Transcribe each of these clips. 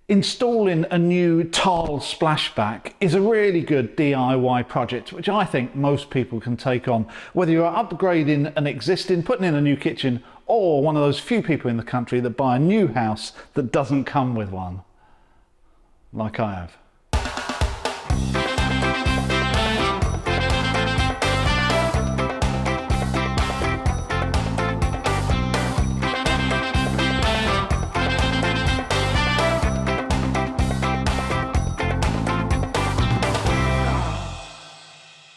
Installing a new tile splashback is a really good DIY project, which I think most people can take on, whether you're upgrading an existing, putting in a new kitchen, or one of those few people in the country that buy a new house that doesn't come with one, like I have.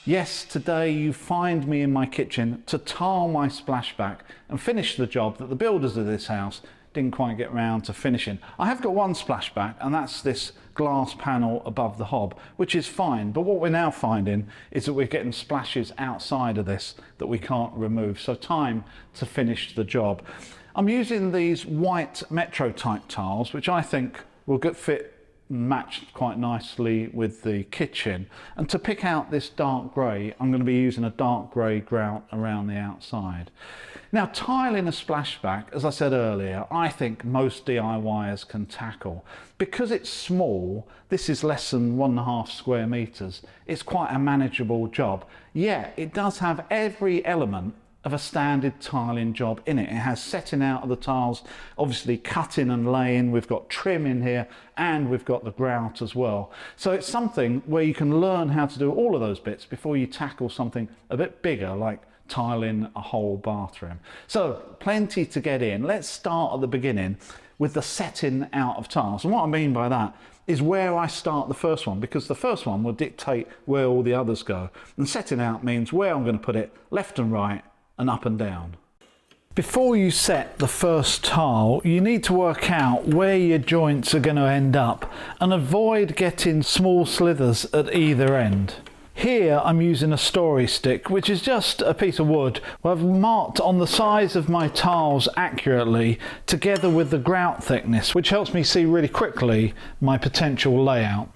Yes, today you find me in my kitchen to tile my splashback and finish the job that the builders of this house didn't quite get round to finishing. I have got one splashback, and that's this glass panel above the hob, which is fine, but what we're now finding is that we're getting splashes outside of this that we can't remove, so time to finish the job. I'm using these white Metro type tiles, which I think will fit matched quite nicely with the kitchen, and to pick out this dark grey I'm going to be using a dark grey grout around the outside. Now, tiling a splashback, as I said earlier, I think most DIYers can tackle. Because it's small, this is less than 1.5 square metres, it's quite a manageable job. Yeah, it does have every element of a standard tiling job in it. It has setting out of the tiles, obviously cutting and laying, we've got trim in here, and we've got the grout as well. So it's something where you can learn how to do all of those bits before you tackle something a bit bigger like tiling a whole bathroom. So plenty to get in. Let's start at the beginning with the setting out of tiles. And what I mean by that is where I start the first one, because the first one will dictate where all the others go. And setting out means where I'm going to put it, left and right, and up and down. Before you set the first tile, you need to work out where your joints are going to end up and avoid getting small slithers at either end. Here I'm using a story stick, which is just a piece of wood where I've marked on the size of my tiles accurately, together with the grout thickness, which helps me see really quickly my potential layout.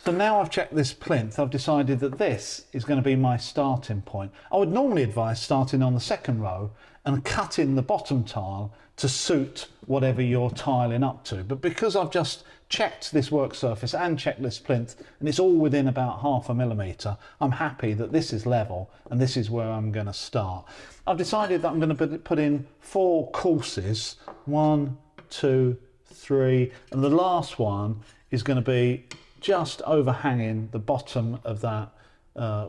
So now I've checked this plinth, I've decided that this is going to be my starting point. I would normally advise starting on the second row and cutting the bottom tile to suit whatever you're tiling up to. But because I've just checked this work surface and checked this plinth, and it's all within about 0.5 millimetre, I'm happy that this is level and this is where I'm going to start. I've decided that I'm going to put in 4 courses, 1, 2, 3, and the last one is going to be just overhanging the bottom of that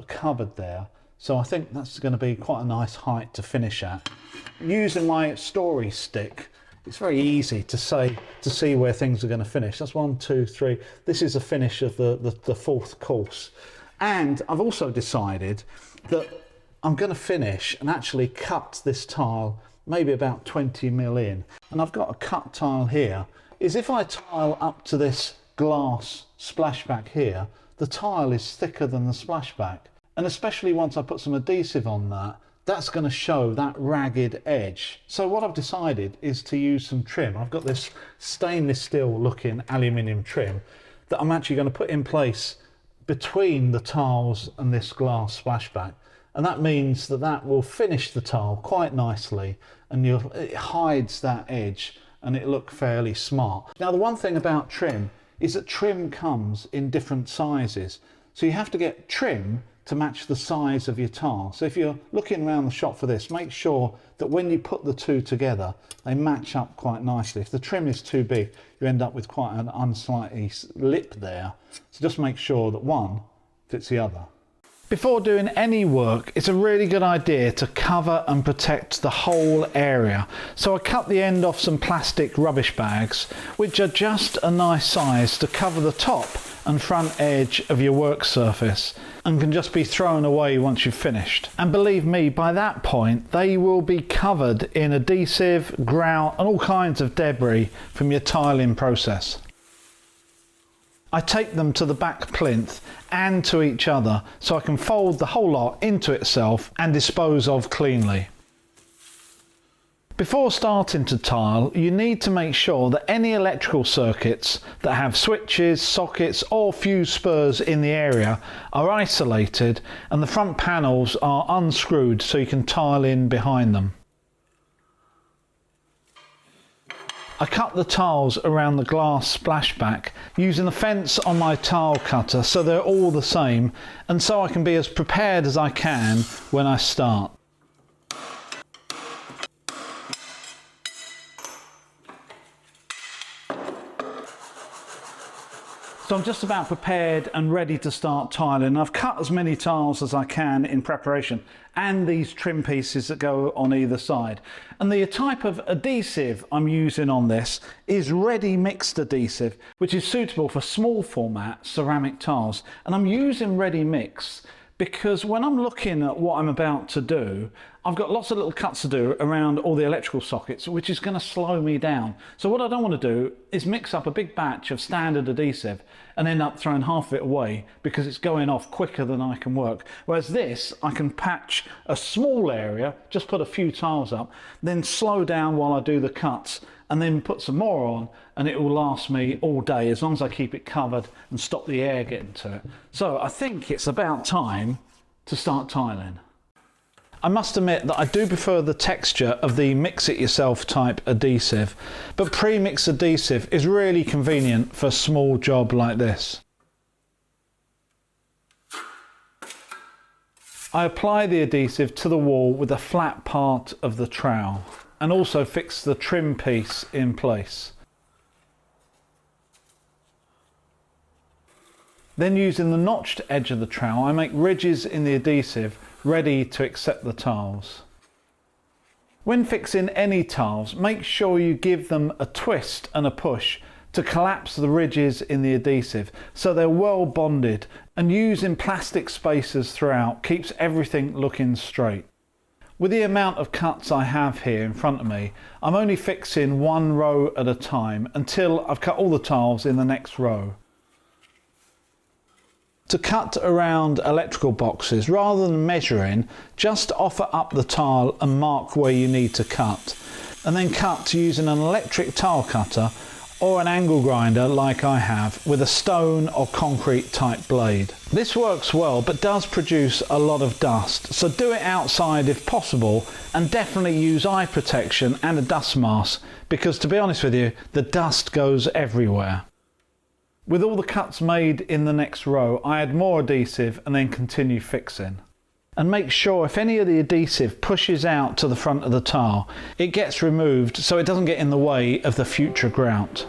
cupboard there. So I think that's going to be quite a nice height to finish at. Using my story stick, it's very easy to see where things are going to finish. That's 1, 2, 3. This is a finish of the 4th course. And I've also decided that I'm going to finish and actually cut this tile maybe about 20 mil in. And I've got a cut tile here. Is if I tile up to this glass splashback here, the tile is thicker than the splashback, and especially once I put some adhesive on that, that's going to show that ragged edge. So what I've decided is to use some trim. I've got this stainless steel looking aluminium trim that I'm actually going to put in place between the tiles and this glass splashback, and that means that that will finish the tile quite nicely, and it hides that edge and it looks fairly smart. Now, the one thing about trim is that trim comes in different sizes. So you have to get trim to match the size of your tile. So if you're looking around the shop for this, make sure that when you put the two together, they match up quite nicely. If the trim is too big, you end up with quite an unsightly lip there. So just make sure that one fits the other. Before doing any work, it's a really good idea to cover and protect the whole area. So I cut the end off some plastic rubbish bags, which are just a nice size to cover the top and front edge of your work surface, and can just be thrown away once you've finished. And believe me, by that point, they will be covered in adhesive, grout, and all kinds of debris from your tiling process. I take them to the back plinth and to each other so I can fold the whole lot into itself and dispose of cleanly. Before starting to tile, you need to make sure that any electrical circuits that have switches, sockets or fuse spurs in the area are isolated and the front panels are unscrewed so you can tile in behind them. I cut the tiles around the glass splashback using the fence on my tile cutter so they're all the same, and so I can be as prepared as I can when I start. So I'm just about prepared and ready to start tiling. I've cut as many tiles as I can in preparation, and these trim pieces that go on either side. And the type of adhesive I'm using on this is ready mixed adhesive, which is suitable for small format ceramic tiles. And I'm using ready mix because when I'm looking at what I'm about to do, I've got lots of little cuts to do around all the electrical sockets, which is going to slow me down. So what I don't want to do is mix up a big batch of standard adhesive and end up throwing half of it away because it's going off quicker than I can work. Whereas this, I can patch a small area, just put a few tiles up, then slow down while I do the cuts, and then put some more on, and it will last me all day as long as I keep it covered and stop the air getting to it. So I think it's about time to start tiling. I must admit that I do prefer the texture of the mix it yourself type adhesive, but pre-mix adhesive is really convenient for a small job like this. I apply the adhesive to the wall with a flat part of the trowel and also fix the trim piece in place. Then using the notched edge of the trowel, I make ridges in the adhesive ready to accept the tiles. When fixing any tiles, make sure you give them a twist and a push to collapse the ridges in the adhesive so they're well bonded, and using plastic spacers throughout keeps everything looking straight. With the amount of cuts I have here in front of me, I'm only fixing one row at a time until I've cut all the tiles in the next row. To cut around electrical boxes, rather than measuring, just offer up the tile and mark where you need to cut, and then cut using an electric tile cutter or an angle grinder like I have with a stone or concrete type blade. This works well but does produce a lot of dust, so do it outside if possible, and definitely use eye protection and a dust mask because, to be honest with you, the dust goes everywhere. With all the cuts made in the next row, I add more adhesive and then continue fixing. And make sure if any of the adhesive pushes out to the front of the tile, it gets removed so it doesn't get in the way of the future grout.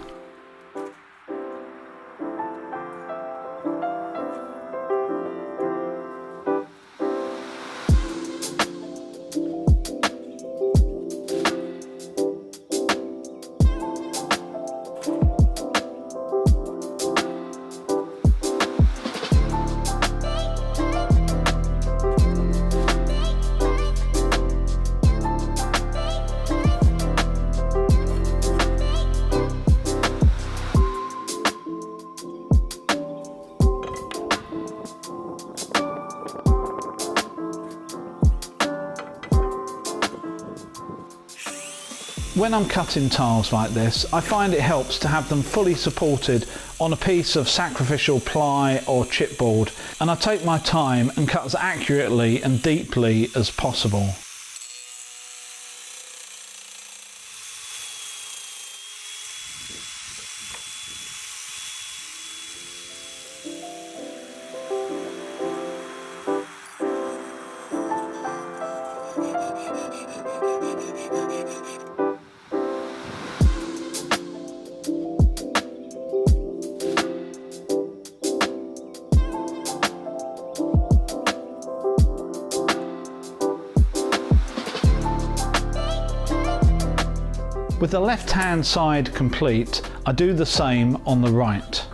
When I'm cutting tiles like this, I find it helps to have them fully supported on a piece of sacrificial ply or chipboard, and I take my time and cut as accurately and deeply as possible. With the left-hand side complete, I do the same on the right.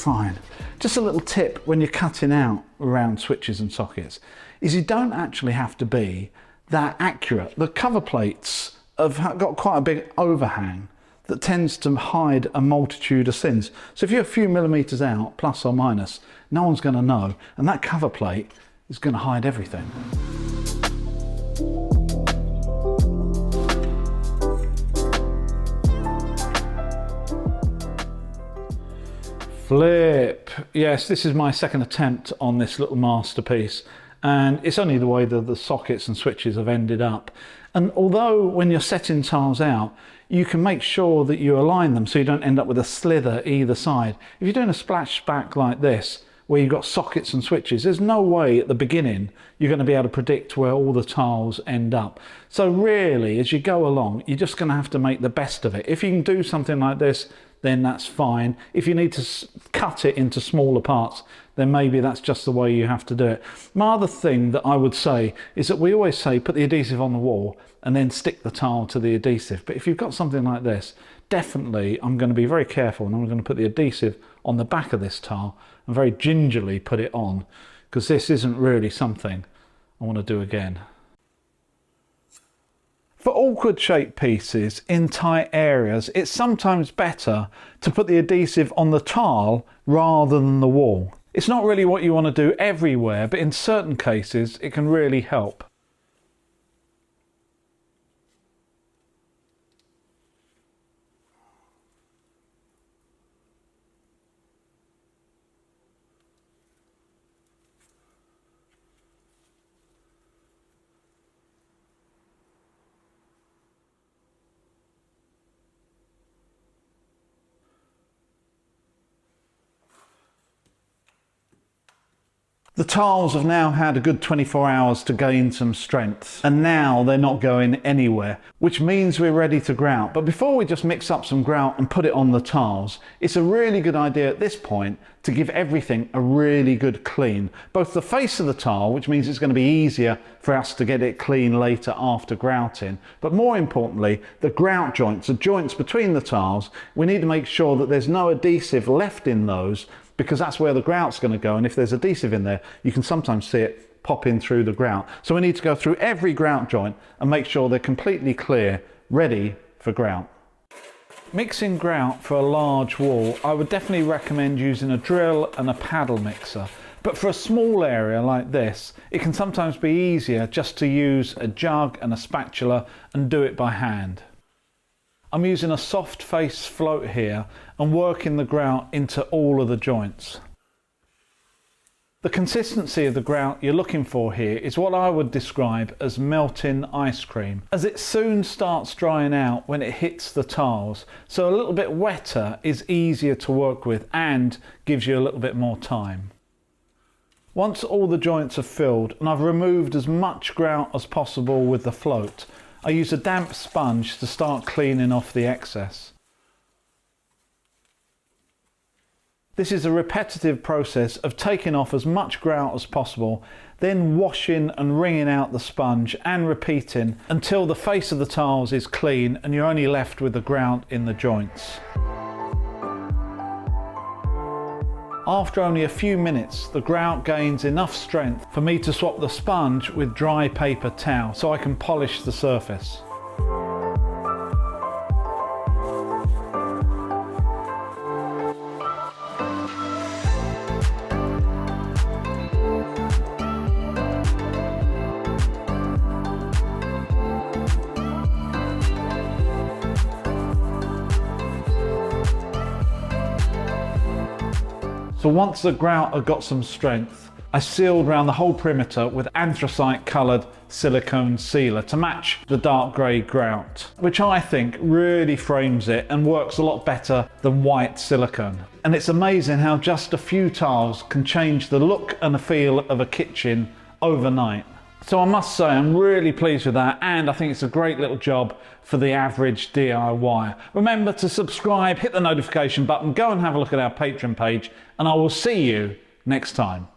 fine. Just a little tip when you're cutting out around switches and sockets is you don't actually have to be that accurate. The cover plates have got quite a big overhang that tends to hide a multitude of sins. So if you're a few millimeters out, plus or minus, no one's going to know, and that cover plate is going to hide everything. Flip. Yes, this is my second attempt on this little masterpiece, and it's only the way that the sockets and switches have ended up. And although when you're setting tiles out, you can make sure that you align them so you don't end up with a slither either side. If you're doing a splashback like this, where you've got sockets and switches, there's no way at the beginning you're going to be able to predict where all the tiles end up. So really, as you go along, you're just going to have to make the best of it. If you can do something like this, then that's fine. If you need to cut it into smaller parts, then maybe that's just the way you have to do it. My other thing that I would say is that we always say put the adhesive on the wall and then stick the tile to the adhesive. But if you've got something like this, definitely I'm going to be very careful, and I'm going to put the adhesive on the back of this tile and very gingerly put it on, because this isn't really something I want to do again. For awkward shaped pieces in tight areas, it's sometimes better to put the adhesive on the tile rather than the wall. It's not really what you want to do everywhere, but in certain cases it can really help. The tiles have now had a good 24 hours to gain some strength, and now they're not going anywhere, which means we're ready to grout. But before we just mix up some grout and put it on the tiles, it's a really good idea at this point to give everything a really good clean. Both the face of the tile, which means it's going to be easier for us to get it clean later after grouting, but more importantly, the grout joints, the joints between the tiles, we need to make sure that there's no adhesive left in those, because that's where the grout's going to go, and if there's adhesive in there, you can sometimes see it pop in through the grout. So we need to go through every grout joint and make sure they're completely clear, ready for grout. Mixing grout for a large wall, I would definitely recommend using a drill and a paddle mixer. But for a small area like this, it can sometimes be easier just to use a jug and a spatula and do it by hand. I'm using a soft face float here and working the grout into all of the joints. The consistency of the grout you're looking for here is what I would describe as melting ice cream, as it soon starts drying out when it hits the tiles, so a little bit wetter is easier to work with and gives you a little bit more time. Once all the joints are filled and I've removed as much grout as possible with the float, I use a damp sponge to start cleaning off the excess. This is a repetitive process of taking off as much grout as possible, then washing and wringing out the sponge and repeating until the face of the tiles is clean and you're only left with the grout in the joints. After only a few minutes, the grout gains enough strength for me to swap the sponge with dry paper towel so I can polish the surface. So once the grout had got some strength, I sealed around the whole perimeter with anthracite coloured silicone sealer to match the dark grey grout, which I think really frames it and works a lot better than white silicone. And it's amazing how just a few tiles can change the look and the feel of a kitchen overnight. So I must say I'm really pleased with that, and I think it's a great little job for the average DIY. Remember to subscribe, hit the notification button, go and have a look at our Patreon page, and I will see you next time.